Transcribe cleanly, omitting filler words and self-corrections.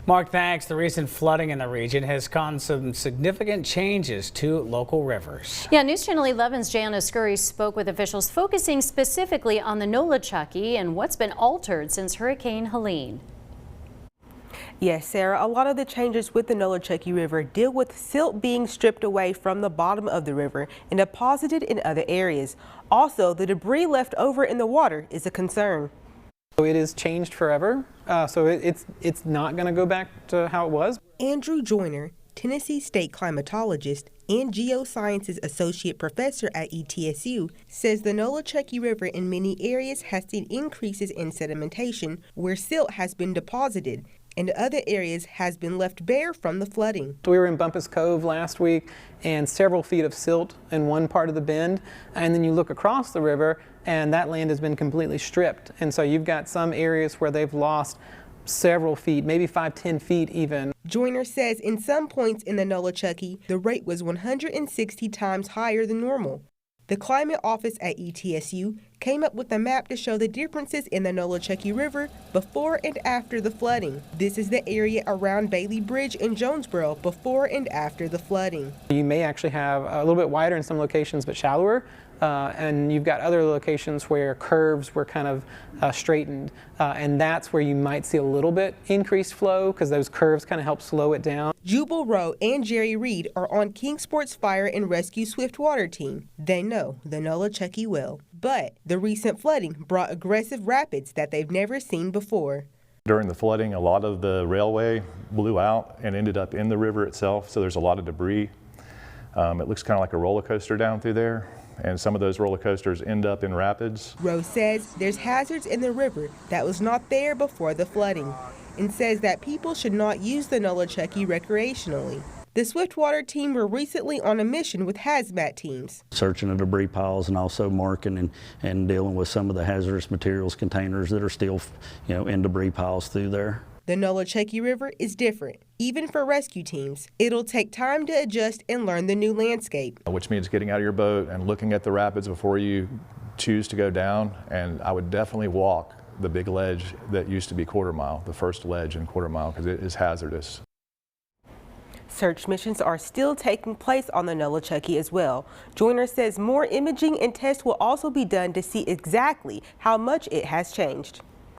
Mark, thanks. The recent flooding in the region has caused some significant changes to local rivers. Yeah, News Channel 11's Jana Scurry spoke with officials focusing specifically on the Nolichucky and what's been altered since Hurricane Helene. Yes, Sarah, a lot of the changes with the Nolichucky River deal with silt being stripped away from the bottom of the river and deposited in other areas. Also, the debris left over in the water is a concern. So it is changed forever, so it's not going to go back to how it was. Andrew Joyner, Tennessee State climatologist and geosciences associate professor at ETSU, says the Nolichucky River in many areas has seen increases in sedimentation where silt has been deposited, and other areas has been left bare from the flooding. We were in Bumpus Cove last week and several feet of silt in one part of the bend, and then you look across the river and that land has been completely stripped. And so you've got some areas where they've lost several feet, maybe 5–10 feet even. Joyner says in some points in the Nolichucky, the rate was 160 times higher than normal. The climate office at ETSU came up with a map to show the differences in the Nolichucky River before and after the flooding. This is the area around Bailey Bridge in Jonesboro before and after the flooding. You may actually have a little bit wider in some locations but shallower, and you've got other locations where curves were kind of straightened, and that's where you might see a little bit increased flow because those curves kind of help slow it down. Jubal Rowe and Jerry Reed are on Kingsport's Fire and Rescue Swiftwater team. They know the Nolichucky well, but the recent flooding brought aggressive rapids that they've never seen before. During the flooding, a lot of the railway blew out and ended up in the river itself, so there's a lot of debris. It looks kind of like a roller coaster down through there, and some of those roller coasters end up in rapids. Rowe says there's hazards in the river that was not there before the flooding, and says that people should not use the Nolichucky recreationally. The Swiftwater team were recently on a mission with hazmat teams, searching the debris piles and also marking and dealing with some of the hazardous materials containers that are still, in debris piles through there. The Nolichucky River is different, even for rescue teams. It'll take time to adjust and learn the new landscape. Which means getting out of your boat and looking at the rapids before you choose to go down. And I would definitely walk the big ledge that used to be Quarter Mile, the first ledge in Quarter Mile, because it is hazardous. Search missions are still taking place on the Nolichucky as well. Joyner says more imaging and tests will also be done to see exactly how much it has changed.